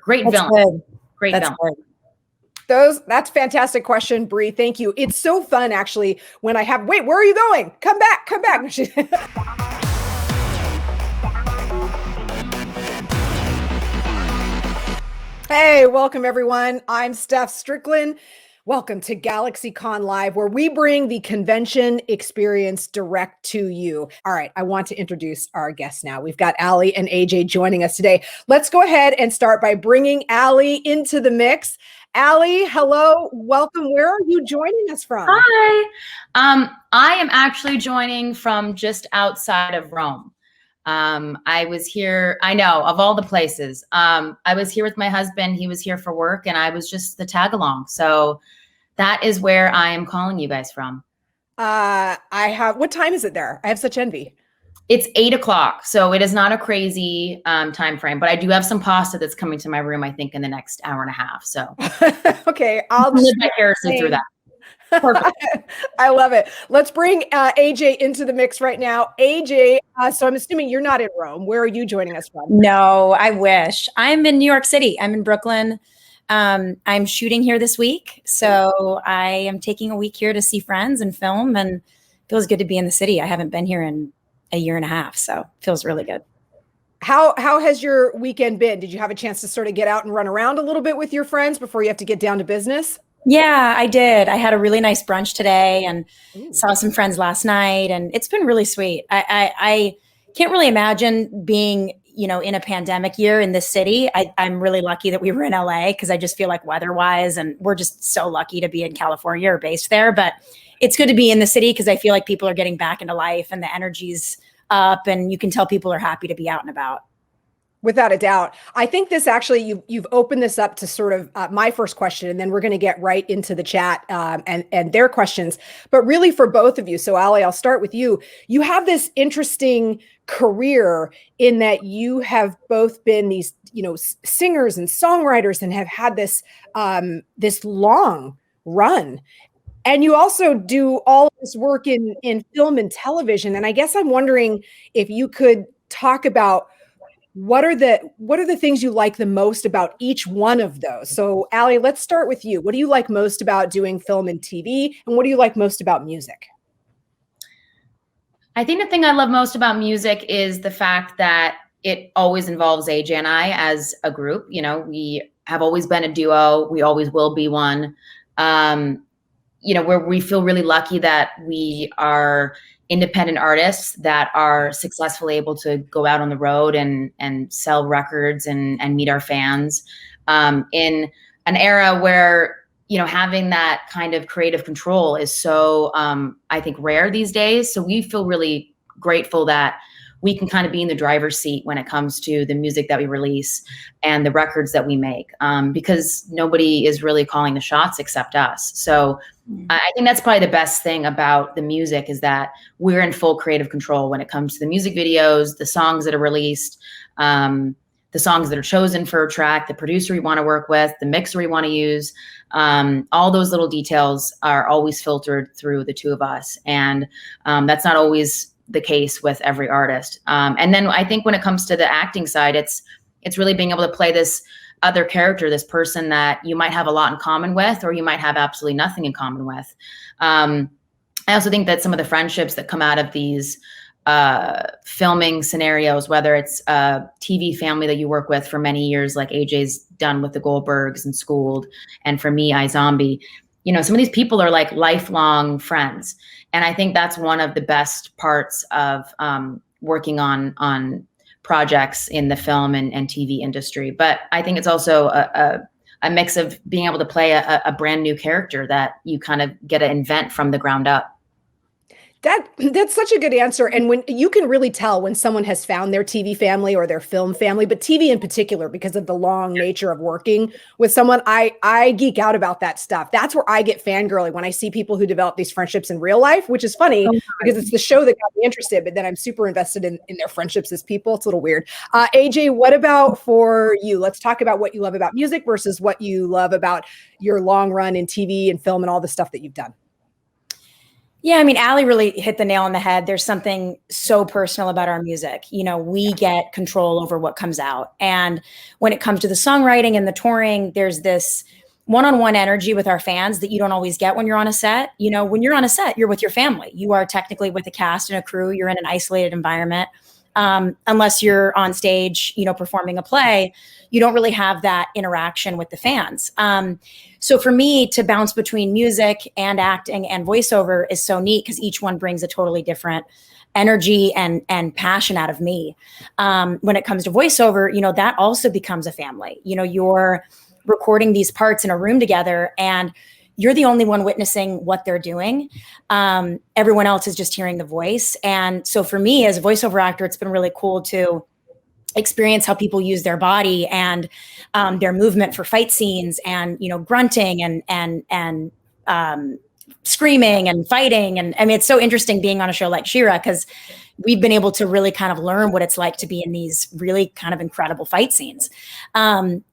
Great That's villain. good. Great That's villain. good. That's fantastic question, Bree. Thank you. It's so fun actually when I have, wait, where are you going? Come back. Hey, welcome everyone. I'm Steph Strickland. Welcome to GalaxyCon Live, where we bring the convention experience direct to you. All right, I want to introduce our guests now. We've got Aly and AJ joining us today. Let's go ahead and start by bringing Aly into the mix. Aly, hello, welcome. Where are you joining us from? Hi. I am actually joining from just outside of Rome. I was here, I know, of all the places. I was here with my husband. He was here for work, and I was just the tag along. So that is where I am calling you guys from. What time is it there? I have such envy. It's 8 o'clock, so it is not a crazy time frame, but I do have some pasta that's coming to my room, I think, in the next hour and a half. So okay, I'll live vicariously through that. Perfect. I love it. Let's bring AJ into the mix right now. AJ, so I'm assuming you're not in Rome. Where are you joining us from? No, I wish. I'm in New York City. I'm in Brooklyn. I'm shooting here this week. So I am taking a week here to see friends and film, and it feels good to be in the city. I haven't been here in a year and a half, so it feels really good. How has your weekend been? Did you have a chance to sort of get out and run around a little bit with your friends before you have to get down to business? Yeah, I did. I had a really nice brunch today and saw some friends last night, and it's been really sweet. I can't really imagine being, in a pandemic year in this city. I'm really lucky that we were in LA because I just feel like weather-wise, and we're just so lucky to be in California or based there. But it's good to be in the city because I feel like people are getting back into life and the energy's up, and you can tell people are happy to be out and about. Without a doubt. I think this actually, you've opened this up to sort of my first question, and then we're going to get right into the chat and their questions. But really for both of you, so Aly, I'll start with you. You have this interesting career in that you have both been these, singers and songwriters and have had this, this long run. And you also do all of this work in film and television. And I guess I'm wondering if you could talk about what are the things you like the most about each one of those? So Aly, let's start with you. What do you like most about doing film and TV? And what do you like most about music? I think the thing I love most about music is the fact that it always involves AJ and I as a group. We have always been a duo. We always will be one. Where we feel really lucky that we are independent artists that are successfully able to go out on the road and sell records and meet our fans in an era where, having that kind of creative control is so, I think, rare these days. So we feel really grateful that we can kind of be in the driver's seat when it comes to the music that we release and the records that we make, because nobody is really calling the shots except us. So I think that's probably the best thing about the music is that we're in full creative control when it comes to the music videos, the songs that are released, the songs that are chosen for a track, the producer we want to work with, the mixer we want to use. All those little details are always filtered through the two of us. And that's not always the case with every artist. And then I think when it comes to the acting side, it's really being able to play this other character, this person that you might have a lot in common with, or you might have absolutely nothing in common with. I also think that some of the friendships that come out of these filming scenarios, whether it's a TV family that you work with for many years, like AJ's done with the Goldbergs and Schooled, and for me, iZombie, some of these people are like lifelong friends. And I think that's one of the best parts of working on projects in the film and TV industry. But I think it's also a mix of being able to play a brand new character that you kind of get to invent from the ground up. That's such a good answer. And when you can really tell when someone has found their TV family or their film family, but TV in particular, because of the long nature of working with someone, I geek out about that stuff. That's where I get fangirly when I see people who develop these friendships in real life, which is funny because it's the show that got me interested, but then I'm super invested in their friendships as people. It's a little weird. AJ, what about for you? Let's talk about what you love about music versus what you love about your long run in TV and film and all the stuff that you've done. Yeah, I mean, Aly really hit the nail on the head. There's something so personal about our music. You know, we get control over what comes out. And when it comes to the songwriting and the touring, there's this one-on-one energy with our fans that you don't always get when you're on a set. You know, when you're on a set, you're with your family. You are technically with a cast and a crew. You're in an isolated environment. Unless you're on stage, you know, performing a play, you don't really have that interaction with the fans. So for me to bounce between music and acting and voiceover is so neat because each one brings a totally different energy and passion out of me. When it comes to voiceover, you know, that also becomes a family. You know, you're recording these parts in a room together and you're the only one witnessing what they're doing. Everyone else is just hearing the voice. And so for me as a voiceover actor, it's been really cool to experience how people use their body and their movement for fight scenes and, you know, grunting and screaming and fighting. And I mean, it's so interesting being on a show like She-Ra because we've been able to really kind of learn what it's like to be in these really kind of incredible fight scenes. And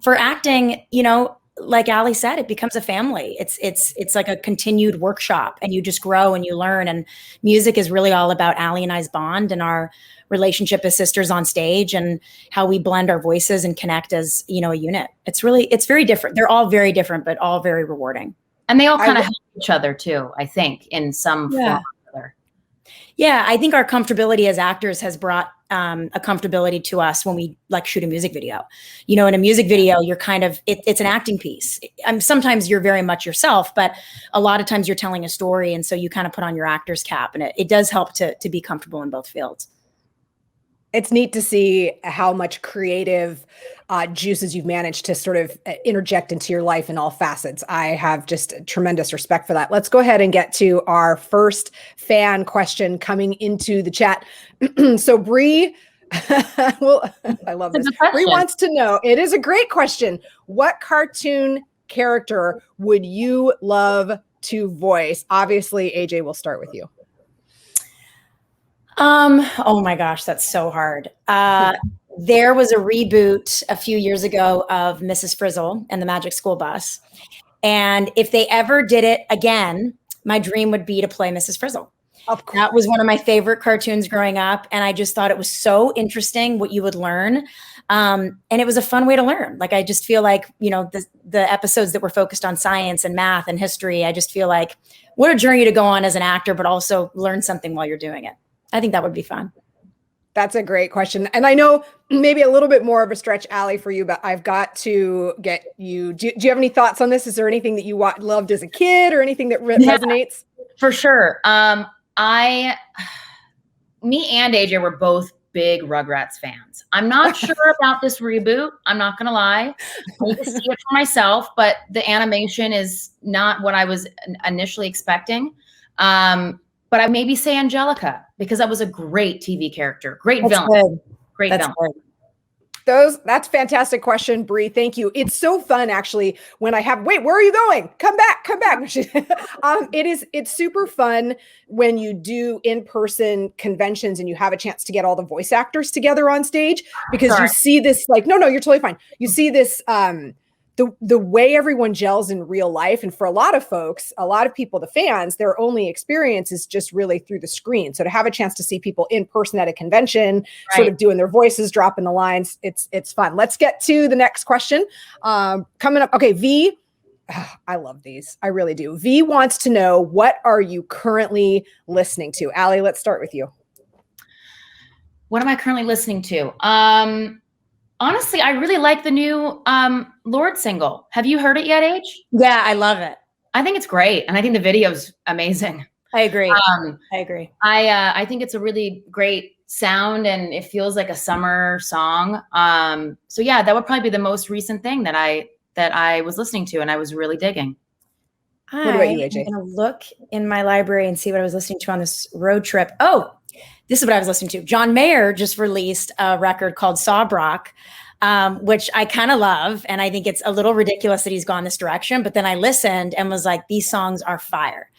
for acting, you know, like Aly said, it becomes a family. It's like a continued workshop and you just grow and you learn. And music is really all about Aly and I's bond and our relationship as sisters on stage and how we blend our voices and connect as, you know, a unit. It's very different. They're all very different, but all very rewarding. And they all kind of help each other too, I think, in some form or other. Yeah, I think our comfortability as actors has brought a comfortability to us when we like shoot a music video. You know, in a music video, you're kind of, it's an acting piece. Sometimes you're very much yourself, but a lot of times you're telling a story. And so you kind of put on your actor's cap and it does help to be comfortable in both fields. It's neat to see how much creative juices you've managed to sort of interject into your life in all facets. I have just tremendous respect for that. Let's go ahead and get to our first fan question coming into the chat. So Bree, well, I love this. Bree wants to know, it is a great question. What cartoon character would you love to voice? Obviously, AJ, we'll start with you. Oh my gosh, that's so hard. There was a reboot a few years ago of Mrs. Frizzle and the Magic School Bus. And if they ever did it again, my dream would be to play Mrs. Frizzle. That was one of my favorite cartoons growing up. And I just thought it was so interesting what you would learn. And it was a fun way to learn. Like, I just feel like, you know, the episodes that were focused on science and math and history, I just feel like what a journey to go on as an actor, but also learn something while you're doing it. I think that would be fun. That's a great question. And I know maybe a little bit more of a stretch, Aly, for you, but I've got to get you. Do you have any thoughts on this? Is there anything that you loved as a kid or anything that resonates? For sure. Me and AJ were both big Rugrats fans. I'm not sure about this reboot. I'm not going to lie. I need to see it for myself, but the animation is not what I was initially expecting. But I maybe say Angelica because that was a great TV character. Great villain. Good. Great villain. Good. That's a fantastic question, Bree. Thank you. It's so fun actually when I have, wait, where are you going? Come back. It's super fun when you do in-person conventions and you have a chance to get all the voice actors together on stage because you see this like, no, you're totally fine. You see this, the way everyone gels in real life. And for a lot of folks, a lot of people, the fans, their only experience is just really through the screen. So to have a chance to see people in person at a convention, sort of doing their voices, dropping the lines, it's fun. Let's get to the next question. Coming up. Okay. V, I love these. I really do. V wants to know, what are you currently listening to? Aly, let's start with you. What am I currently listening to? Honestly, I really like the new Lorde single. Have you heard it yet, Age? Yeah, I love it. I think it's great. And I think the video's amazing. I agree. I think it's a really great sound and it feels like a summer song. So yeah, that would probably be the most recent thing that I was listening to and I was really digging. What about you, AJ? I'm going to look in my library and see what I was listening to on this road trip. Oh, this is what I was listening to. John Mayer just released a record called Sawbrock, which I kind of love. And I think it's a little ridiculous that he's gone this direction. But then I listened and was like, these songs are fire.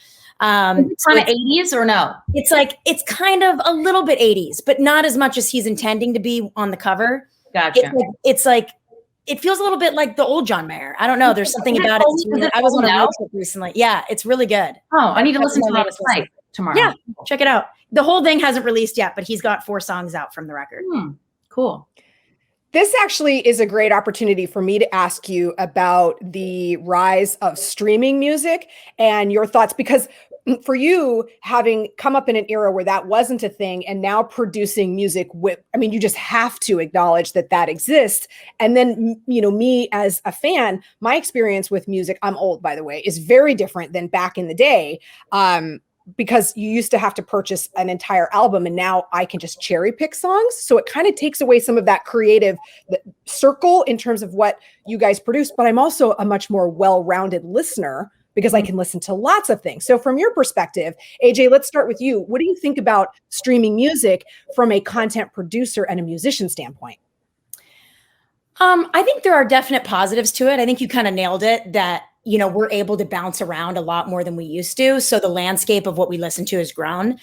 It's kind of 80s or no? It's kind of a little bit 80s, but not as much as he's intending to be on the cover. Gotcha. It's like it feels a little bit like the old John Mayer. I don't know. There's something about it. I was on a road trip recently. Yeah, it's really good. Oh, I need to listen to that tonight, tomorrow. Yeah, check it out. The whole thing hasn't released yet, but he's got 4 songs out from the record. Cool. This actually is a great opportunity for me to ask you about the rise of streaming music and your thoughts, because for you, having come up in an era where that wasn't a thing and now producing music with, I mean, you just have to acknowledge that that exists. And then, me as a fan, my experience with music, I'm old, by the way, is very different than back in the day. Because you used to have to purchase an entire album and now I can just cherry pick songs. So it kind of takes away some of that creative circle in terms of what you guys produce. But I'm also a much more well-rounded listener because I can listen to lots of things. So from your perspective, AJ, let's start with you. What do you think about streaming music from a content producer and a musician standpoint? I think there are definite positives to it. I think you kind of nailed it, that we're able to bounce around a lot more than we used to. So the landscape of what we listen to has grown.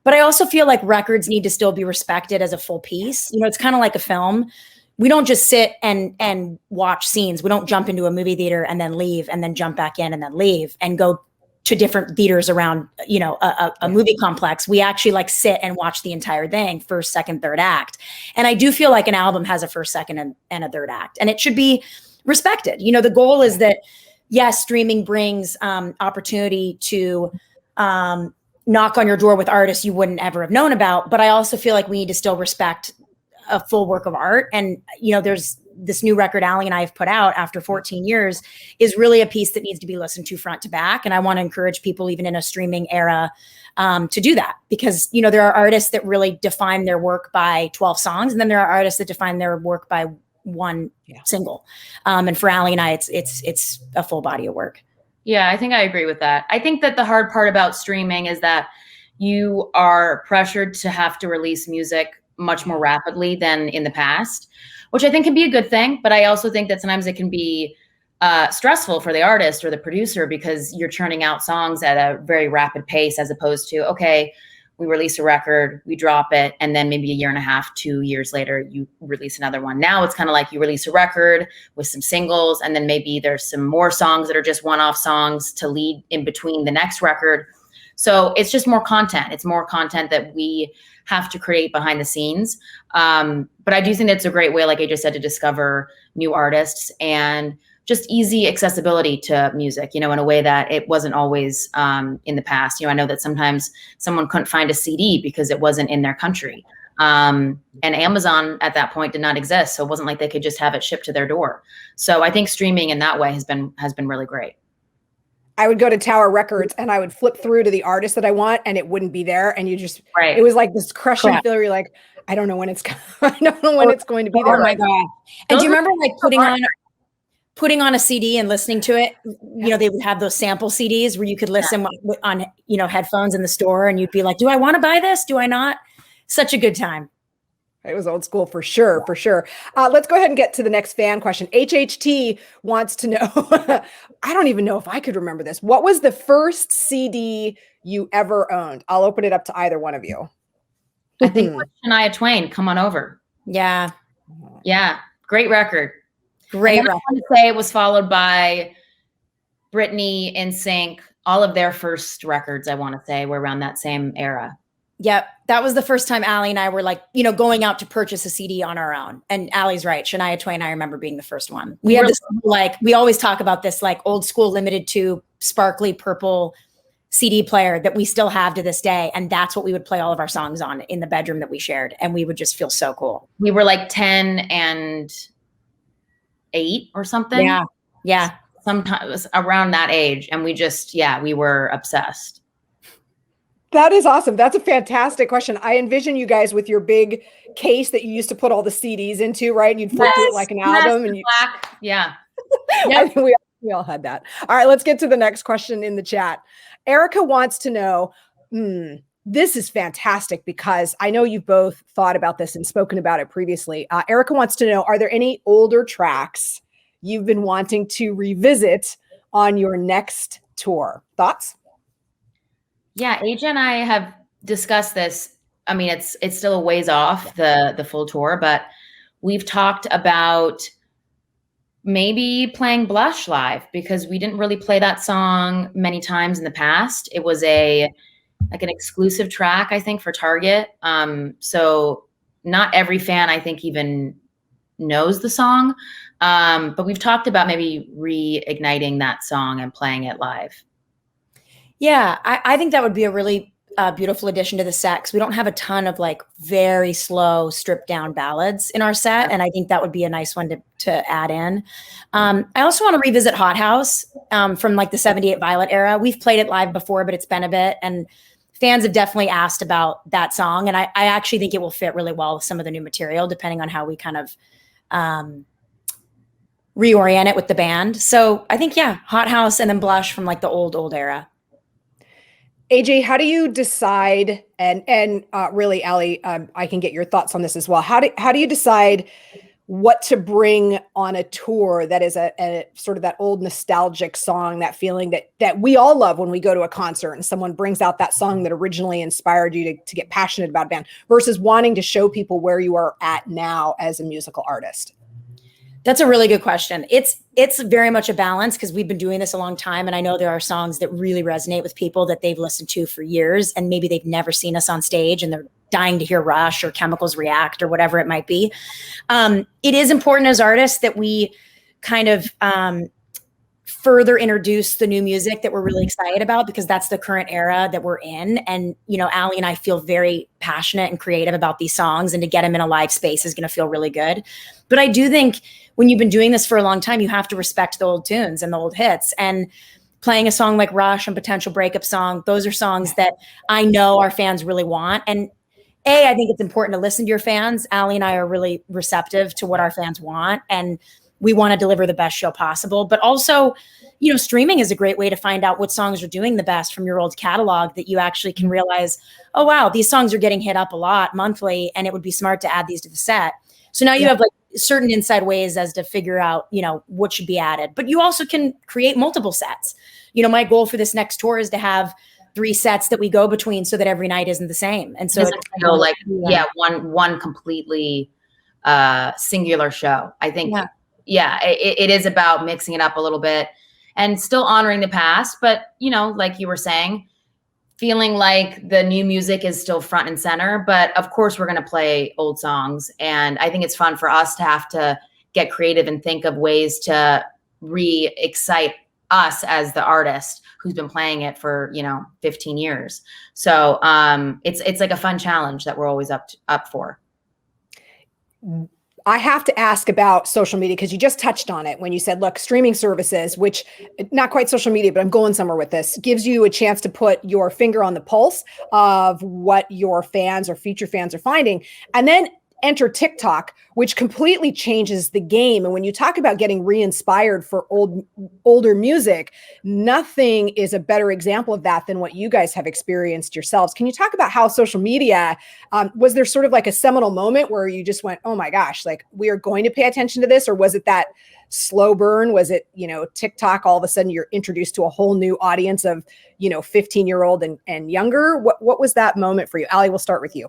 But I also feel like records need to still be respected as a full piece. It's kind of like a film. We don't just sit and watch scenes. We don't jump into a movie theater and then leave and then jump back in and then leave and go to different theaters around, a movie complex. We actually sit and watch the entire thing, first, second, third act. And I do feel like an album has a first, second, and a third act, and it should be respected. The goal is that, yes, streaming brings opportunity to knock on your door with artists you wouldn't ever have known about. But I also feel like we need to still respect a full work of art. And, there's this new record Aly and I have put out after 14 years is really a piece that needs to be listened to front to back. And I want to encourage people, even in a streaming era, to do that, because, there are artists that really define their work by 12 songs. And then there are artists that define their work by one single. And for Aly and I, it's a full body of work. Yeah, I think I agree with that. I think that the hard part about streaming is that you are pressured to have to release music much more rapidly than in the past, which I think can be a good thing. But I also think that sometimes it can be stressful for the artist or the producer, because you're churning out songs at a very rapid pace, as opposed to, okay, we release a record, we drop it, and then maybe a year and a half, 2 years later, you release another one. Now it's kind of like you release a record with some singles, and then maybe there's some more songs that are just one-off songs to lead in between the next record. So it's just more content. It's more content that we have to create behind the scenes. But I do think it's a great way, like I just said, to discover new artists and just easy accessibility to music, in a way that it wasn't always in the past. I know that sometimes someone couldn't find a CD because it wasn't in their country. And Amazon at that point did not exist. So it wasn't like they could just have it shipped to their door. So I think streaming in that way has been really great. I would go to Tower Records and I would flip through to the artist that I want, and it wouldn't be there. And it was like this crushing feeling. You're like, I don't know when it's going to be there. Oh my God. And do you remember putting on a CD and listening to it? They would have those sample CDs where you could listen on headphones in the store, and you'd be like, do I want to buy this? Do I not? Such a good time. It was old school for sure, for sure. Let's go ahead and get to the next fan question. HHT wants to know, I don't even know if I could remember this. What was the first CD you ever owned? I'll open it up to either one of you. I think Shania Twain, Come On Over. Yeah. Yeah. Great record. Great record. I want to say it was followed by Britney, NSYNC, all of their first records, I want to say, were around that same era. Yep. That was the first time Aly and I were going out to purchase a CD on our own. And Aly's right. Shania Twain, I remember being the first one. We had this, we always talk about this, old school limited to sparkly purple CD player that we still have to this day. And that's what we would play all of our songs on in the bedroom that we shared. And we would just feel so cool. We were 10 and 8 or something. Yeah. Yeah. Sometimes around that age. And we were obsessed. That is awesome. That's a fantastic question. I envision you guys with your big case that you used to put all the CDs into, right? And you'd flip through it like an album. And yeah. I think we all had that. All right, let's get to the next question in the chat. Erica wants to know, this is fantastic because I know you've both thought about this and spoken about it previously. Erica wants to know, are there any older tracks you've been wanting to revisit on your next tour? Thoughts? Yeah, AJ and I have discussed this. I mean, it's still a ways off the full tour, but we've talked about maybe playing Blush live, because we didn't really play that song many times in the past. It was an exclusive track, I think, for Target. So not every fan, I think, even knows the song. But we've talked about maybe reigniting that song and playing it live. Yeah, I think that would be a really beautiful addition to the set, because we don't have a ton of like very slow, stripped down ballads in our set, and I think that would be a nice one to add in. I also want to revisit Hot House from like the 78 Violet era. We've played it live before, but it's been a bit, and fans have definitely asked about that song, and I actually think it will fit really well with some of the new material, depending on how we kind of reorient it with the band. So I think, yeah, Hot House and then Blush from like the old era. AJ, how do you decide, and really, Aly, I can get your thoughts on this as well. How do you decide what to bring on a tour that is a sort of that old nostalgic song, that feeling that we all love when we go to a concert and someone brings out that song that originally inspired you to get passionate about a band, versus wanting to show people where you are at now as a musical artist? That's a really good question. It's very much a balance, because we've been doing this a long time, and I know there are songs that really resonate with people that they've listened to for years, and maybe they've never seen us on stage and they're dying to hear Rush or Chemicals React or whatever it might be. It is important as artists that we kind of further introduce the new music that we're really excited about, because that's the current era that we're in. And, you know, Aly and I feel very passionate and creative about these songs, and to get them in a live space is going to feel really good. But I do think when you've been doing this for a long time, you have to respect the old tunes and the old hits. And playing a song like Rush and Potential Breakup Song, those are songs that I know our fans really want. And I think it's important to listen to your fans. Aly and I are really receptive to what our fans want, and we want to deliver the best show possible. But also, you know, streaming is a great way to find out what songs are doing the best from your old catalog, that you actually can realize, oh, wow, these songs are getting hit up a lot monthly, and it would be smart to add these to the set. So now you have like certain inside ways as to figure out, you know, what should be added. But you also can create multiple sets. You know, my goal for this next tour is to have 3 sets that we go between, so that every night isn't the same. And so one completely singular show. I think, it is about mixing it up a little bit and still honoring the past, but, you know, like you were saying, feeling like the new music is still front and center. But of course we're going to play old songs. And I think it's fun for us to have to get creative and think of ways to re-excite us as the artist who's been playing it for, you know, 15 years. So it's like a fun challenge that we're always up for. I have to ask about social media, because you just touched on it when you said, look, streaming services, which not quite social media, but I'm going somewhere with this, gives you a chance to put your finger on the pulse of what your fans or future fans are finding. And then enter TikTok, which completely changes the game. And when you talk about getting re-inspired for older music, nothing is a better example of that than what you guys have experienced yourselves. Can you talk about how social media, was there sort of like a seminal moment where you just went, oh my gosh, like we are going to pay attention to this? Or was it that slow burn? Was it, you know, TikTok, all of a sudden you're introduced to a whole new audience of, you know, 15-year-old and younger? What was that moment for you? Aly, we'll start with you.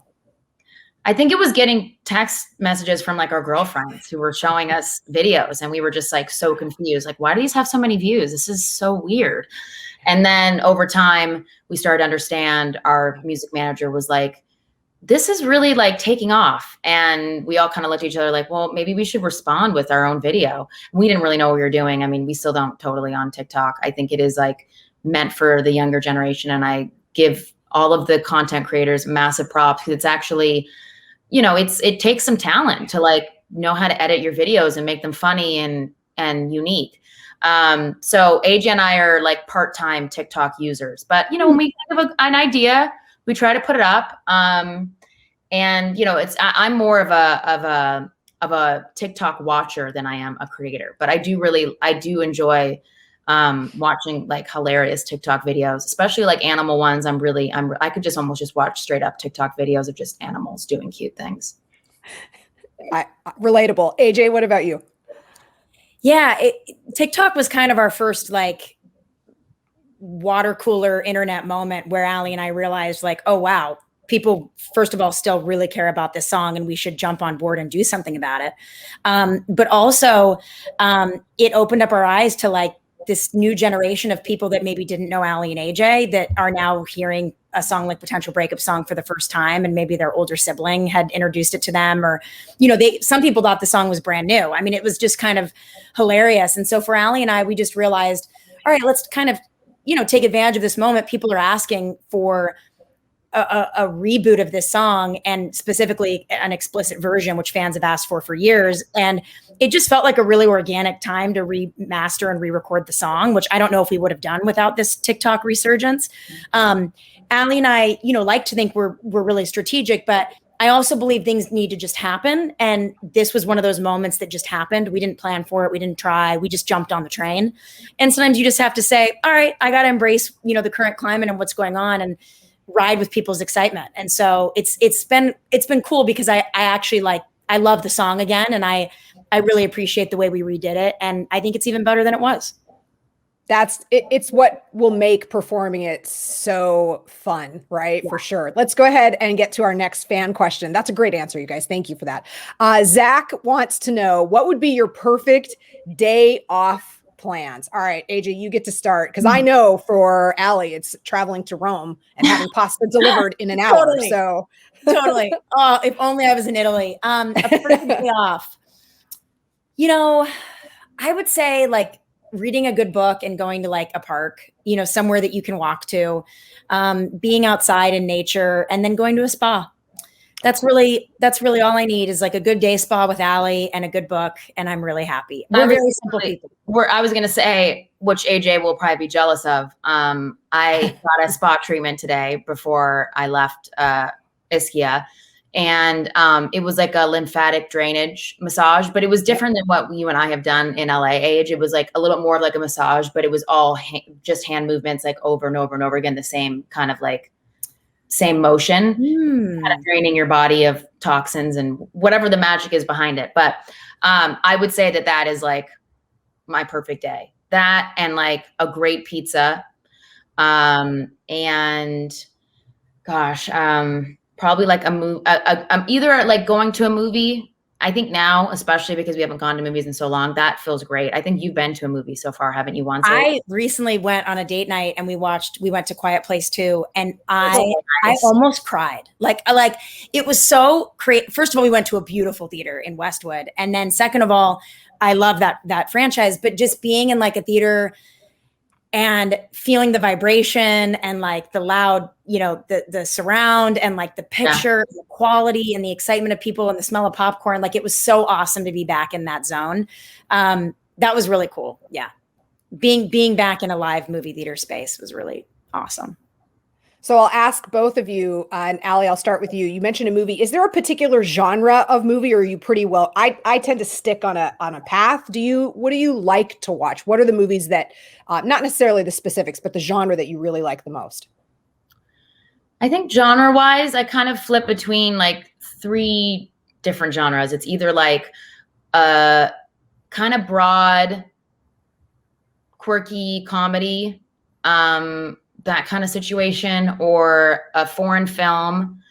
I think it was getting text messages from like our girlfriends who were showing us videos, and we were just like so confused. Like, why do these have so many views? This is so weird. And then over time, we started to understand. Our music manager was like, this is really like taking off. And we all kind of looked at each other like, well, maybe we should respond with our own video. We didn't really know what we were doing. I mean, we still don't totally on TikTok. I think it is like meant for the younger generation. And I give all of the content creators massive props, because it's actually, you know, it takes some talent to like know how to edit your videos and make them funny and unique. So AJ and I are like part-time TikTok users, but you know, when we have an idea, we try to put it up. And you know, I'm more of a TikTok watcher than I am a creator, but I do enjoy watching like hilarious TikTok videos, especially like animal ones. I could just almost just watch straight up TikTok videos of just animals doing cute things. Relatable. AJ, what about you? Yeah, TikTok was kind of our first like water cooler internet moment where Aly and I realized like, oh, wow, people, first of all, still really care about this song and we should jump on board and do something about it. But also it opened up our eyes to like this new generation of people that maybe didn't know Aly and AJ that are now hearing a song like Potential Breakup Song for the first time, and maybe their older sibling had introduced it to them, or, you know, some people thought the song was brand new. I mean, it was just kind of hilarious. And so for Aly and I, we just realized, all right, let's kind of, you know, take advantage of this moment. People are asking for a reboot of this song, and specifically an explicit version, which fans have asked for years. And it just felt like a really organic time to remaster and re-record the song, which I don't know if we would have done without this TikTok resurgence. Aly and I, you know, like to think we're really strategic, but I also believe things need to just happen. And this was one of those moments that just happened. We didn't plan for it. We didn't try. We just jumped on the train. And sometimes you just have to say, all right, I got to embrace, you know, the current climate and what's going on, and ride with people's excitement. And so it's been cool because I actually I love the song again, and I really appreciate the way we redid it, and I think it's even better than it was. It's what will make performing it so fun, right? Yeah. For sure. Let's go ahead and get to our next fan question. That's a great answer, you guys. Thank you for that. Zach wants to know, what would be your perfect day off plans? All right, AJ, you get to start, because I know for Aly, it's traveling to Rome and having pasta delivered in an hour. Totally. So totally. Oh, if only I was in Italy. A perfect day off. You know, I would say like reading a good book and going to like a park, you know, somewhere that you can walk to, being outside in nature, and then going to a spa. That's really all I need, is like a good day spa with Aly and a good book, and I'm really happy. We're very simple people. I was going to say, which AJ will probably be jealous of. I got a spa treatment today before I left Ischia, and it was like a lymphatic drainage massage, but it was different than what you and I have done in LA Age. It was like a little more like a massage, but it was all just hand movements, like over and over and over again, the same kind of like same motion, kind of draining your body of toxins and whatever the magic is behind it. But I would say that is like my perfect day. That and like a great pizza. And gosh, probably like a movie, either like going to a movie. I think now, especially because we haven't gone to movies in so long, that feels great. I think you've been to a movie so far, haven't you? Once. I recently went on a date night and we went to Quiet Place 2, and I almost cried. Like it was so great. First of all, we went to a beautiful theater in Westwood. And then second of all, I love that franchise, but just being in like a theater and feeling the vibration and like the loud, you know, the surround and like the picture, the quality and the excitement of people and the smell of popcorn. Like it was so awesome to be back in that zone. That was really cool. Yeah. Being back in a live movie theater space was really awesome. So I'll ask both of you, and Aly, I'll start with you. You mentioned a movie. Is there a particular genre of movie, or are you pretty well? I tend to stick on a path. What do you like to watch? What are the movies that, not necessarily the specifics, but the genre that you really like the most? I think genre-wise, I kind of flip between like 3 different genres. It's either like a kind of broad, quirky comedy, that kind of situation, or a foreign film,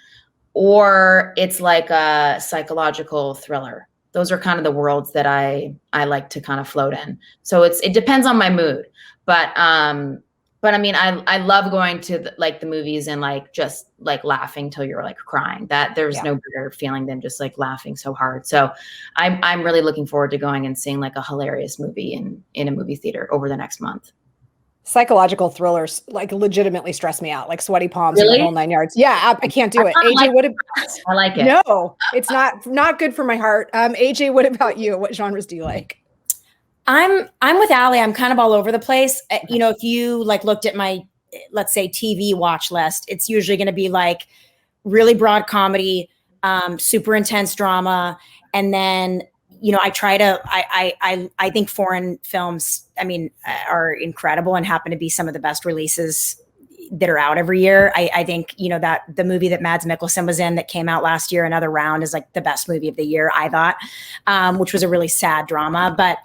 or it's like a psychological thriller. Those are kind of the worlds that I like to kind of float in. So it depends on my mood, but I mean, I love going to the movies and like just like laughing till you're like crying. That there's no better feeling than just like laughing so hard. So I'm really looking forward to going and seeing like a hilarious movie in a movie theater over the next month. Psychological thrillers like legitimately stress me out, like sweaty palms really? And the whole 9 yards. Yeah, I can't do it. AJ, what about? I like it. No, it's not good for my heart. AJ, what about you? What genres do you like? I'm with Aly. I'm kind of all over the place. You know, if you like looked at my, let's say, TV watch list, it's usually going to be like really broad comedy, super intense drama, and then, you know, I think foreign films, I mean, are incredible and happen to be some of the best releases that are out every year. I think, you know, that the movie that Mads Mikkelsen was in that came out last year, Another Round, is like the best movie of the year, I thought, which was a really sad drama. But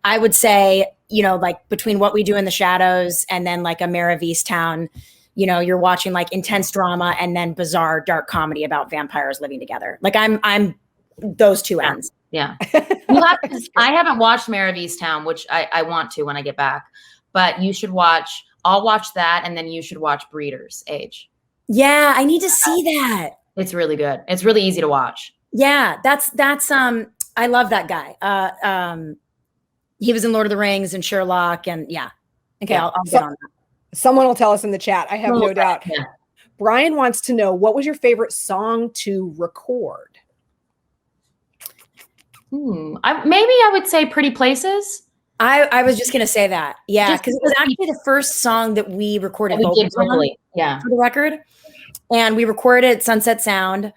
I would say, you know, like between What We Do in the Shadows and then like A Mare of Easttown, you know, you're watching like intense drama and then bizarre dark comedy about vampires living together. Like I'm those two ends. Yeah. I haven't watched Mayor of Easttown, which I want to when I get back, but you should watch, I'll watch that. And then you should watch Breeders Age. Yeah. I need to see that. It's really good. It's really easy to watch. Yeah. That's I love that guy. He was in Lord of the Rings and Sherlock and yeah. Okay. I'll get on that. Someone will tell us in the chat. I have no doubt. Yeah. Brian wants to know, what was your favorite song to record? Maybe I would say Pretty Places. I was just going to say that. Yeah. Because it was actually the first song that we recorded vocals on for the record. And we recorded at Sunset Sound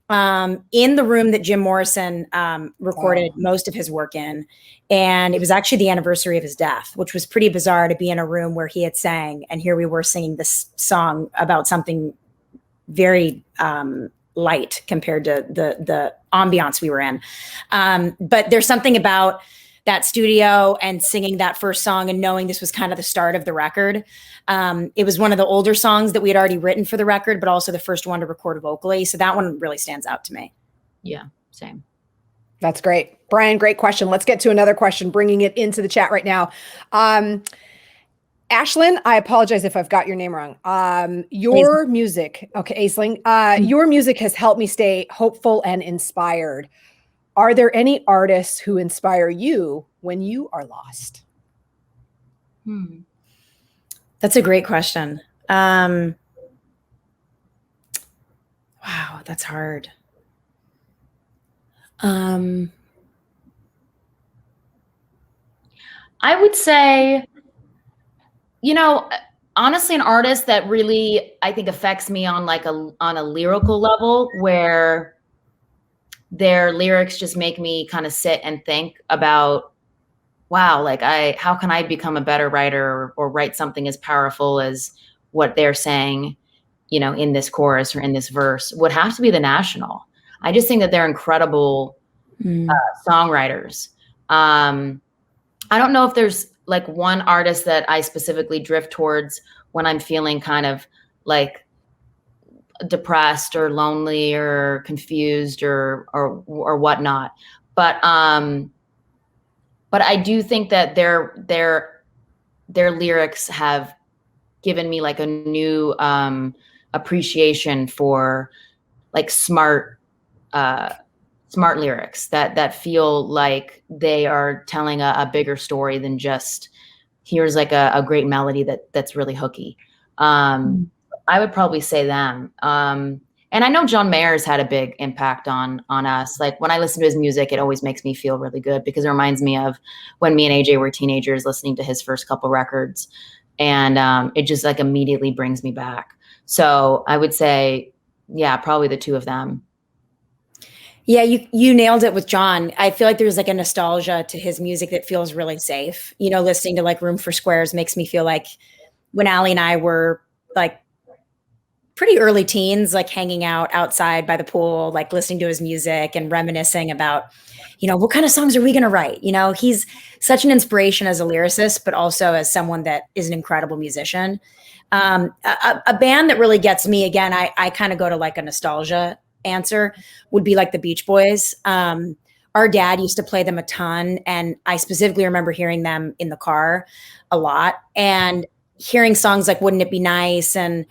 in the room that Jim Morrison recorded most of his work in. And it was actually the anniversary of his death, which was pretty bizarre to be in a room where he had sang. And here we were singing this song about something very light compared to the ambiance we were in. But there's something about that studio and singing that first song and knowing this was kind of the start of the record. It was one of the older songs that we had already written for the record, but also the first one to record vocally. So that one really stands out to me. Yeah, same. That's great. Brian, great question. Let's get to another question, bringing it into the chat right now. Ashlyn, I apologize if I've got your name wrong. Your music, okay, Aisling, your music has helped me stay hopeful and inspired. Are there any artists who inspire you when you are lost? That's a great question. Wow, that's hard. I would say, you know, honestly, an artist that really, I think, affects me on like on a lyrical level, where their lyrics just make me kind of sit and think about, wow, like how can I become a better writer or write something as powerful as what they're saying, you know, in this chorus or in this verse, would have to be The National. I just think that they're incredible songwriters. I don't know if there's like one artist that I specifically drift towards when I'm feeling kind of like depressed or lonely or confused or whatnot. But I do think that their lyrics have given me like a new appreciation for like smart lyrics that feel like they are telling a bigger story than just here's like a great melody that's really hooky. I would probably say them. And I know John Mayer's had a big impact on us. Like when I listen to his music, it always makes me feel really good because it reminds me of when me and AJ were teenagers listening to his first couple records. And it just like immediately brings me back. So I would say, yeah, probably the two of them. Yeah, you nailed it with John. I feel like there's like a nostalgia to his music that feels really safe. You know, listening to like Room for Squares makes me feel like when Aly and I were like pretty early teens, like hanging out outside by the pool, like listening to his music and reminiscing about, you know, what kind of songs are we going to write? You know, he's such an inspiration as a lyricist, but also as someone that is an incredible musician. A band that really gets me, again, I kind of go to like a nostalgia answer, would be like the Beach Boys. Our dad used to play them a ton. And I specifically remember hearing them in the car a lot and hearing songs like Wouldn't It Be Nice? And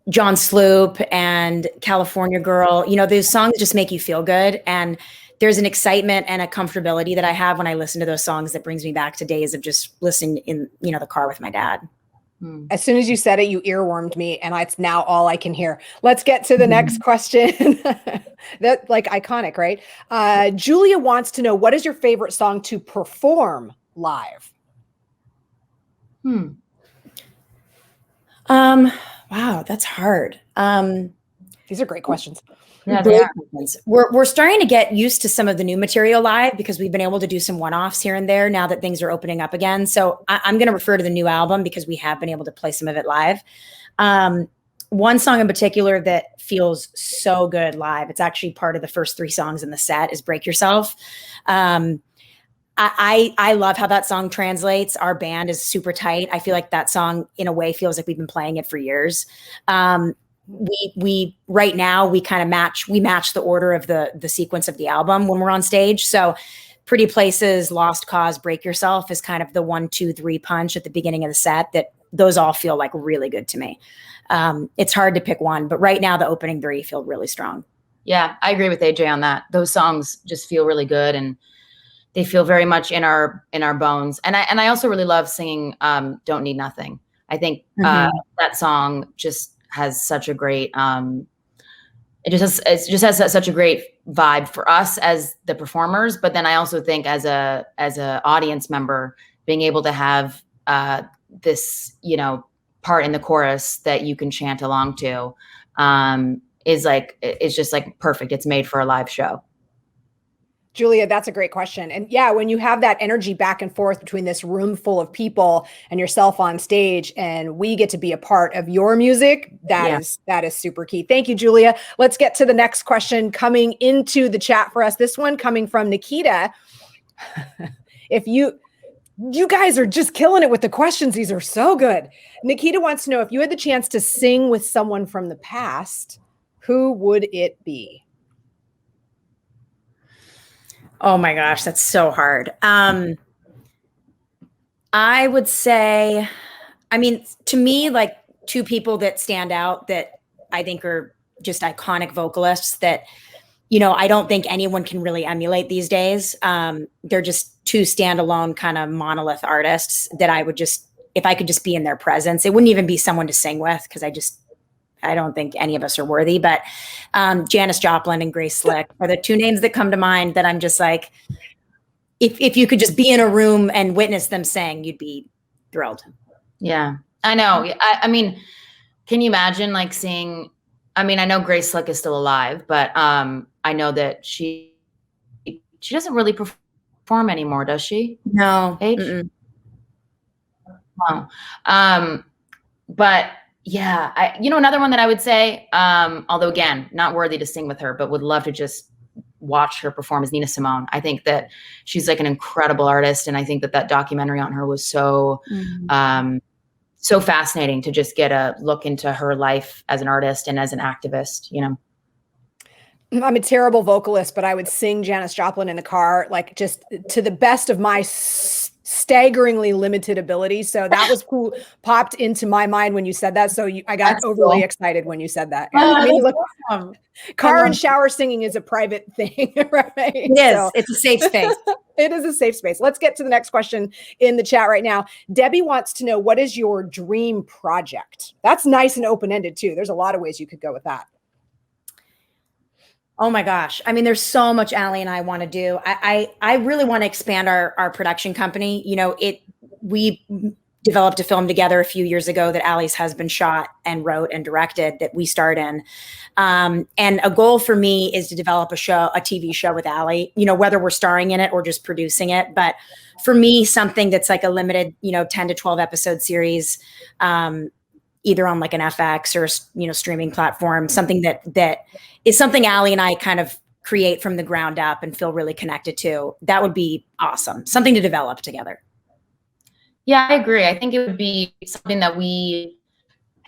John Sloop and California Girl, you know, those songs just make you feel good. And there's an excitement and a comfortability that I have when I listen to those songs that brings me back to days of just listening in, you know, the car with my dad. As soon as you said it, you earwormed me, and it's now all I can hear. Let's get to the next question. That like iconic, right? Julia wants to know, what is your favorite song to perform live? Wow, that's hard. These are great questions. Yeah, they are. We're starting to get used to some of the new material live because we've been able to do some one-offs here and there now that things are opening up again. So I'm going to refer to the new album because we have been able to play some of it live. One song in particular that feels so good live, it's actually part of the first 3 songs in the set, is Break Yourself. I love how that song translates. Our band is super tight. I feel like that song in a way feels like we've been playing it for years. We right now we kind of match the order of the sequence of the album when we're on stage. So Pretty Places, Lost Cause, Break Yourself is kind of the 1, 2, 3 punch at the beginning of the set. That those all feel like really good to me. It's hard to pick one, but right now the opening 3 feel really strong. Yeah, I agree with AJ on that. Those songs just feel really good, and they feel very much in our bones. And I also really love singing Don't Need Nothing. I think that song just has such a great it just has such a great vibe for us as the performers, but then I also think as a audience member, being able to have this, you know, part in the chorus that you can chant along to is like, it's just like perfect. It's made for a live show. Julia, that's a great question. And yeah, when you have that energy back and forth between this room full of people and yourself on stage, and we get to be a part of your music, that is super key. Thank you, Julia. Let's get to the next question coming into the chat for us. This one coming from Nikita. If you guys are just killing it with the questions. These are so good. Nikita wants to know, if you had the chance to sing with someone from the past, who would it be? Oh my gosh, that's so hard. I would say, I mean, to me, like 2 people that stand out that I think are just iconic vocalists that, you know, I don't think anyone can really emulate these days. They're just 2 standalone kind of monolith artists that I would just, if I could just be in their presence, it wouldn't even be someone to sing with, because I don't think any of us are worthy, but Janis Joplin and Grace Slick are the 2 names that come to mind that I'm just like, if you could just be in a room and witness them sing, you'd be thrilled. Yeah, I know. I mean, can you imagine like seeing, I mean, I know Grace Slick is still alive, but I know that she doesn't really perform anymore, does she? No. Wow. But yeah, you know, another one that I would say, although again, not worthy to sing with her, but would love to just watch her perform, is Nina Simone. I think that she's like an incredible artist. And I think that documentary on her was so, so fascinating to just get a look into her life as an artist and as an activist, you know. I'm a terrible vocalist, but I would sing Janis Joplin in the car, like just to the best of my staggeringly limited ability. So that was who popped into my mind when you said that. So I got overly excited when you said that. Yeah. I mean, look, car and shower singing is a private thing, right? It is. So, it's a safe space. It is a safe space. Let's get to the next question in the chat right now. Debbie wants to know, what is your dream project? That's nice and open-ended too. There's a lot of ways you could go with that. Oh my gosh. I mean, there's so much Aly and I want to do. I really want to expand our production company. You know, we developed a film together a few years ago that Aly's husband shot and wrote and directed that we starred in. And a goal for me is to develop a TV show with Aly, you know, whether we're starring in it or just producing it. But for me, something that's like a limited, you know, 10 to 12 episode series, either on like an FX or, you know, streaming platform, something that is something Aly and I kind of create from the ground up and feel really connected to. That would be awesome. Something to develop together. Yeah, I agree. I think it would be something that we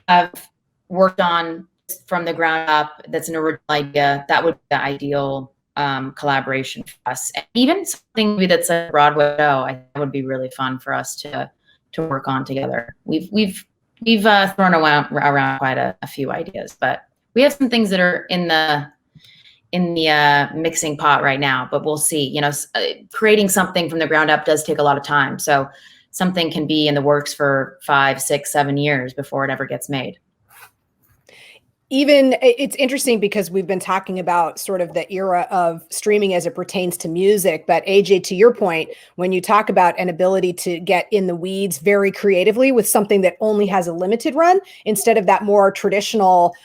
have worked on from the ground up. That's an original idea. That would be the ideal collaboration for us. And even something maybe that's a Broadway show, I think would be really fun for us to work on together. We've thrown around quite a few ideas, but we have some things that are in the mixing pot right now, but we'll see. You know, creating something from the ground up does take a lot of time. So something can be in the works for 5, 6, 7 years before it ever gets made. Even it's interesting because we've been talking about sort of the era of streaming as it pertains to music. But AJ, to your point, when you talk about an ability to get in the weeds very creatively with something that only has a limited run, instead of that more traditional,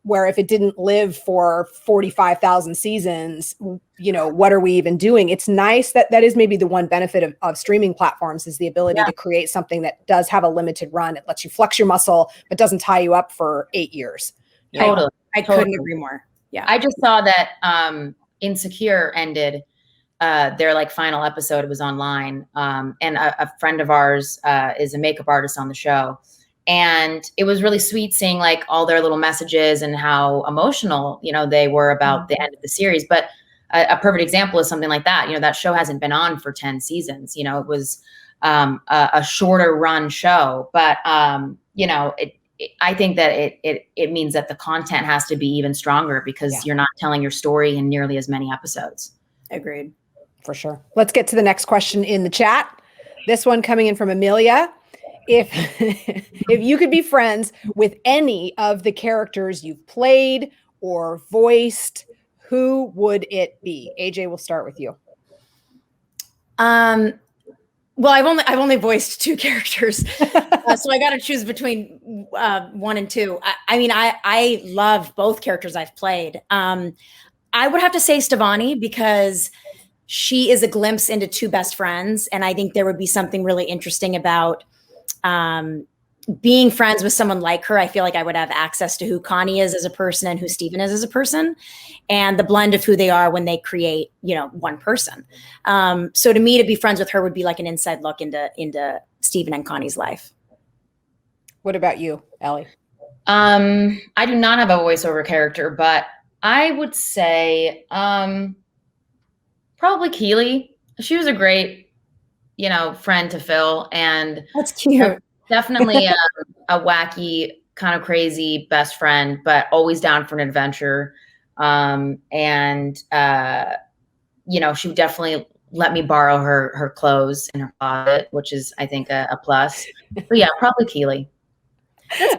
where if it didn't live for 45,000 seasons, you know, what are we even doing? It's nice that is maybe the one benefit of streaming platforms, is the ability to create something that does have a limited run. It lets you flex your muscle, but doesn't tie you up for 8 years. Totally. I couldn't agree more. Yeah. I just saw that Insecure ended their like final episode was online. And a friend of ours is a makeup artist on the show. And it was really sweet seeing like all their little messages and how emotional, you know, they were about the end of the series. But a perfect example is something like that. You know, that show hasn't been on for 10 seasons. You know, it was a shorter run show, but you know, I think that it means that the content has to be even stronger because you're not telling your story in nearly as many episodes. Agreed. For sure. Let's get to the next question in the chat. This one coming in from Amelia. If you could be friends with any of the characters you've played or voiced, who would it be? AJ, we'll start with you. Well, I've only voiced 2 characters, so I got to choose between 1 and 2. I mean, I love both characters I've played. I would have to say Stevani because she is a glimpse into 2 best friends, and I think there would be something really interesting about being friends with someone like her. I feel like I would have access to who Connie is as a person and who Steven is as a person, and the blend of who they are when they create, you know, one person. So to me, to be friends with her would be like an inside look into Steven and Connie's life. What about you, Aly? I do not have a voiceover character, but I would say probably Keely. She was a great, you know, friend to Phil, and that's cute. Definitely a wacky, kind of crazy best friend, but always down for an adventure. You know, she would definitely let me borrow her clothes in her closet, which is, I think, a plus. But yeah, probably Keely.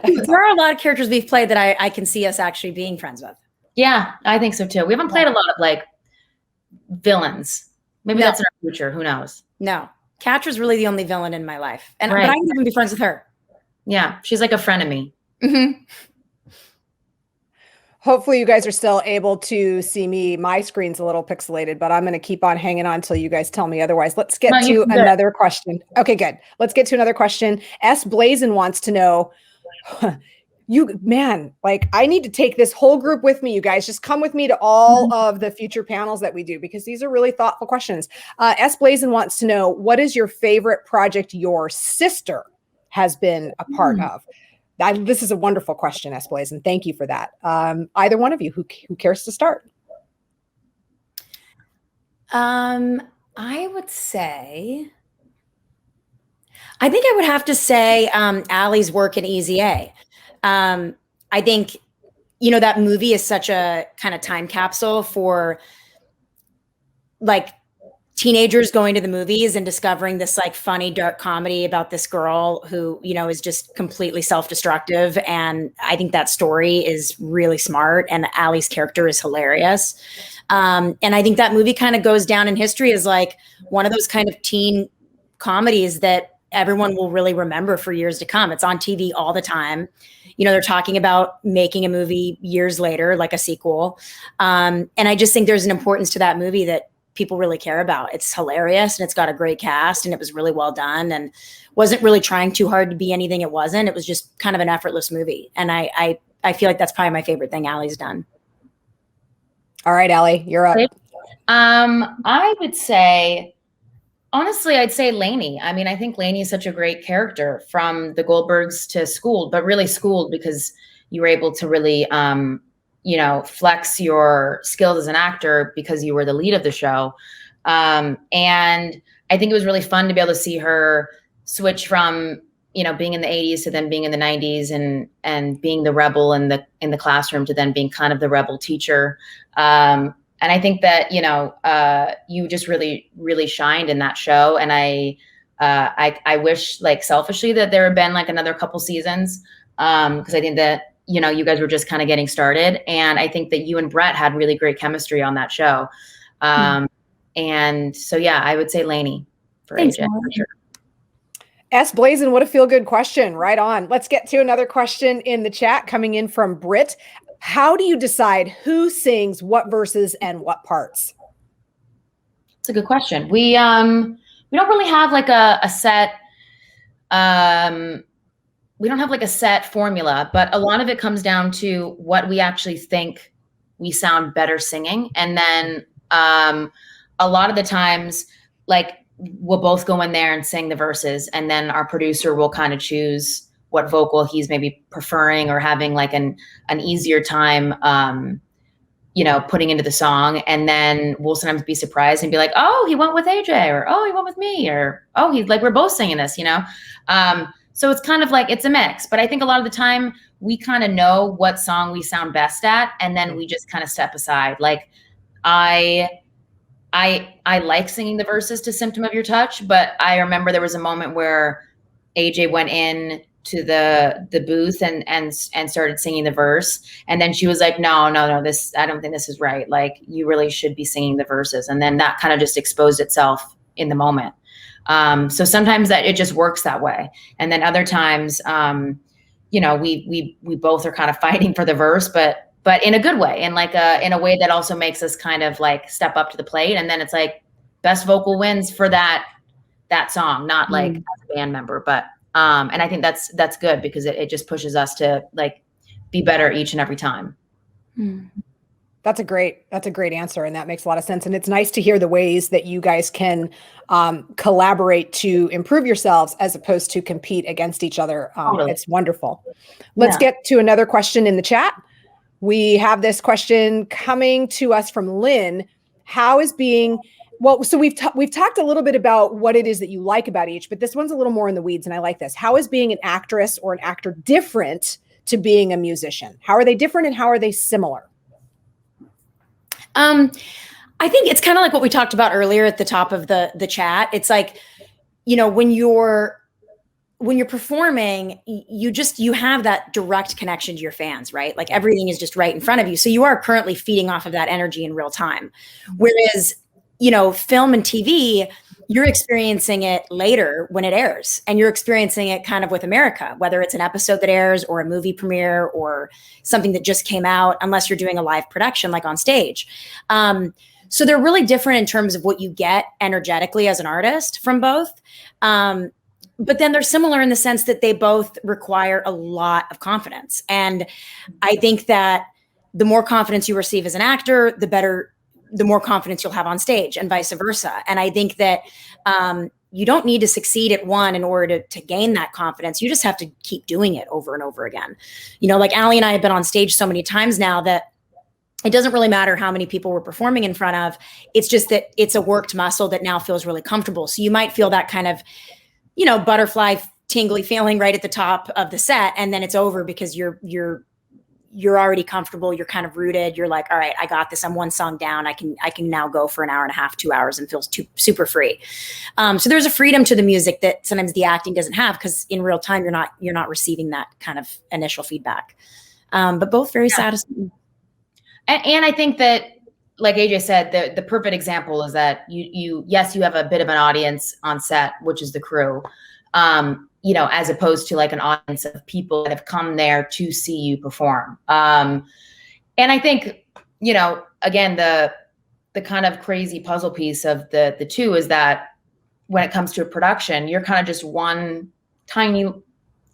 There are a lot of characters we've played that I can see us actually being friends with. Yeah, I think so too. We haven't played a lot of like villains. Maybe that's in our future. Who knows? No. Catra's really the only villain in my life. But I can even be friends with her. Yeah, she's like a frenemy. Mm-hmm. Hopefully you guys are still able to see me. My screen's a little pixelated, but I'm going to keep on hanging on until you guys tell me otherwise. Let's get to another question. Okay, good. Let's get to another question. S. Blazin wants to know, like I need to take this whole group with me, you guys. Just come with me to all of the future panels that we do because these are really thoughtful questions. S. Blazin wants to know, what is your favorite project your sister has been a part of? This is a wonderful question, S. Blazin. Thank you for that. Either one of you, who cares to start? I would say, I think I would have to say Aly's work in Easy A. I think, you know, that movie is such a kind of time capsule for like teenagers going to the movies and discovering this like funny, dark comedy about this girl who, you know, is just completely self-destructive. And I think that story is really smart. And Aly's character is hilarious. And I think that movie kind of goes down in history as like one of those kind of teen comedies that everyone will really remember for years to come. It's on TV all the time. You know, they're talking about making a movie years later, like a sequel. And I just think there's an importance to that movie that people really care about. It's hilarious and it's got a great cast and it was really well done and wasn't really trying too hard to be anything it wasn't. It was just kind of an effortless movie. And I feel like that's probably my favorite thing Aly's done. All right, Aly, you're up. I would say, honestly, I'd say Lainey. I mean, I think Lainey is such a great character from the Goldbergs to Schooled, but really Schooled because you were able to really, you know, flex your skills as an actor because you were the lead of the show. And I think it was really fun to be able to see her switch from, you know, being in the 80s to then being in the 90s and being the rebel in the classroom to then being kind of the rebel teacher. And I think that, you know, you just really, really shined in that show. And I wish, like, selfishly that there had been like another couple seasons, because I think that, you know, you guys were just kind of getting started. And I think that you and Brett had really great chemistry on that show. And so, yeah, I would say Lainey for AJ. For sure. S. Blazin, what a feel-good question. Right on. Let's get to another question in the chat coming in from Britt. How do you decide who sings what verses and what parts? It's a good question. We don't really have like a set, we don't have like a set formula, but a lot of it comes down to what we actually think we sound better singing. And then a a lot of the times, like, we'll both go in there and sing the verses, and then our producer will kind of choose what vocal he's maybe preferring or having like an easier time, putting into the song. And then we'll sometimes be surprised and be like, oh, he went with AJ, or, oh, he went with me, or, oh, he's like, we're both singing this, So it's kind of like, it's a mix, but I think a lot of the time we kind of know what song we sound best at. And then we just kind of step aside. Like I like singing the verses to Symptom of Your Touch, but I remember there was a moment where AJ went in to the booth and started singing the verse. And then she was like, no, I don't think this is right. Like, you really should be singing the verses. And then that kind of just exposed itself in the moment. So sometimes that it just works that way. And then other times, we both are kind of fighting for the verse, but in a good way, and like in a way that also makes us kind of like step up to the plate. And then it's like best vocal wins for that song, not like as a band member, but and I think that's good because it just pushes us to like be better each and every time. That's a great answer. And that makes a lot of sense. And it's nice to hear the ways that you guys can collaborate to improve yourselves as opposed to compete against each other. Totally. It's wonderful. Let's get to another question in the chat. We have this question coming to us from Lynn. How is being, well, so we've talked a little bit about what it is that you like about each, but this one's a little more in the weeds, and I like this. How is being an actress or an actor different to being a musician? How are they different and how are they similar? I think it's kind of like what we talked about earlier at the top of the chat. It's like, when you're performing, you have that direct connection to your fans, right? Like everything is just right in front of you. So you are currently feeding off of that energy in real time. Whereas, film and TV, you're experiencing it later when it airs, and you're experiencing it kind of with America, whether it's an episode that airs or a movie premiere or something that just came out, unless you're doing a live production like on stage. So they're really different in terms of what you get energetically as an artist from both. But then they're similar in the sense that they both require a lot of confidence. And I think that the more confidence you receive as an actor, the more confidence you'll have on stage, and vice versa. And I think that you don't need to succeed at one in order to gain that confidence. You just have to keep doing it over and over again. Like Aly and I have been on stage so many times now that it doesn't really matter how many people we're performing in front of. It's just that it's a worked muscle that now feels really comfortable. So you might feel that kind of, butterfly tingly feeling right at the top of the set, and then it's over because you're already comfortable. You're kind of rooted. You're like, all right, I got this. I'm one song down. I can now go for an hour and a half, 2 hours, and feels super free. So there's a freedom to the music that sometimes the acting doesn't have, because in real time you're not receiving that kind of initial feedback. But both very satisfying. And I think that, like AJ said, the perfect example is that you have a bit of an audience on set, which is the crew. As opposed to like an audience of people that have come there to see you perform. And I think, again, the kind of crazy puzzle piece of the two is that when it comes to a production, you're kind of just one tiny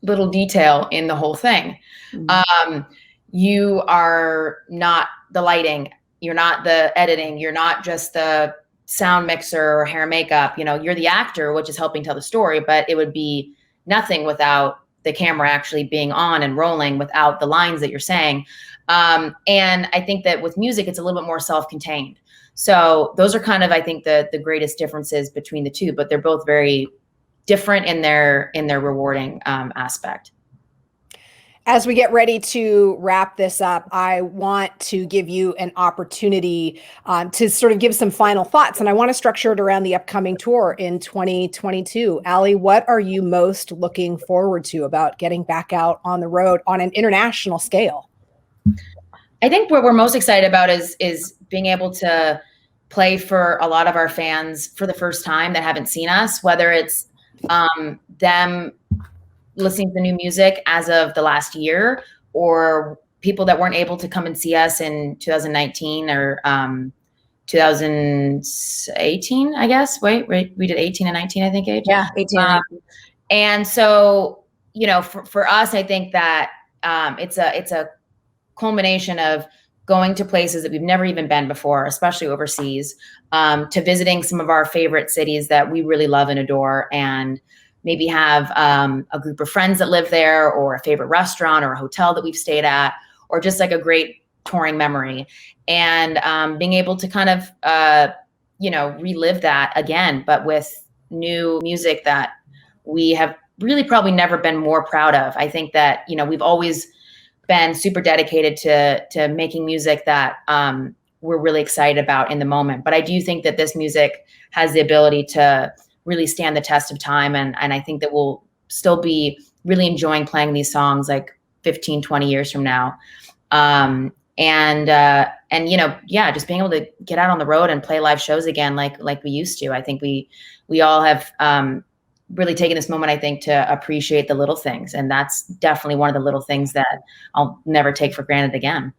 little detail in the whole thing. You are not the lighting, you're not the editing, you're not just the sound mixer or hair and makeup, you're the actor, which is helping tell the story, but it would be nothing without the camera actually being on and rolling, without the lines that you're saying. And I think that with music, it's a little bit more self-contained. So those are kind of, I think, the greatest differences between the two, but they're both very different in their rewarding aspect. As we get ready to wrap this up, I want to give you an opportunity to sort of give some final thoughts. And I want to structure it around the upcoming tour in 2022. Aly, what are you most looking forward to about getting back out on the road on an international scale? I think what we're most excited about is being able to play for a lot of our fans for the first time that haven't seen us, whether it's them listening to the new music as of the last year, or people that weren't able to come and see us in 2019 or 2018, I guess. Wait, we did 18 and 19, I think, AJ. Yeah, 18. And so, for us, I think that it's a culmination of going to places that we've never even been before, especially overseas, to visiting some of our favorite cities that we really love and adore, and maybe have a group of friends that live there, or a favorite restaurant or a hotel that we've stayed at, or just like a great touring memory. And being able to kind of, relive that again, but with new music that we have really probably never been more proud of. I think that, we've always been super dedicated to making music that we're really excited about in the moment. But I do think that this music has the ability to really stand the test of time. And I think that we'll still be really enjoying playing these songs like 15, 20 years from now. Just being able to get out on the road and play live shows again, like we used to. I think we all have really taken this moment, I think, to appreciate the little things. And that's definitely one of the little things that I'll never take for granted again.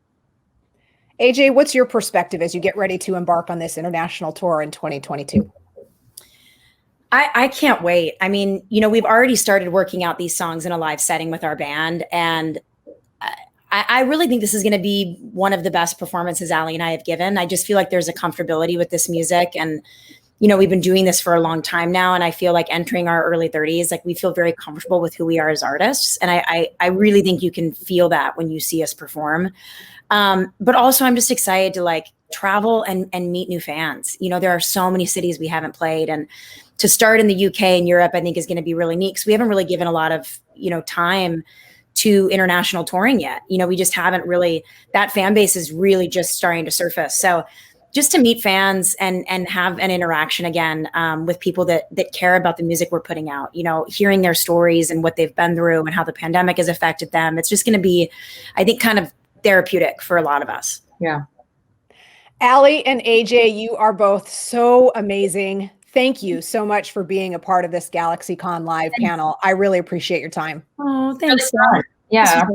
AJ, what's your perspective as you get ready to embark on this international tour in 2022? I can't wait. I mean, we've already started working out these songs in a live setting with our band. And I really think this is going to be one of the best performances Aly and I have given. I just feel like there's a comfortability with this music. And, we've been doing this for a long time now. And I feel like entering our early 30s, like we feel very comfortable with who we are as artists. And I really think you can feel that when you see us perform. But also I'm just excited to like travel and meet new fans. There are so many cities we haven't played, and to start in the UK and Europe, I think is going to be really neat, because we haven't really given a lot of, time to international touring yet. We just haven't really, that fan base is really just starting to surface. So just to meet fans and have an interaction again with people that care about the music we're putting out, hearing their stories and what they've been through and how the pandemic has affected them. It's just going to be, I think, kind of therapeutic for a lot of us. Yeah. Aly and AJ, you are both so amazing. Thank you so much for being a part of this GalaxyCon live panel. I really appreciate your time. Oh, thanks. Yeah.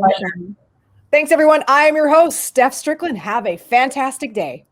Thanks, everyone. I am your host, Steph Strickland. Have a fantastic day.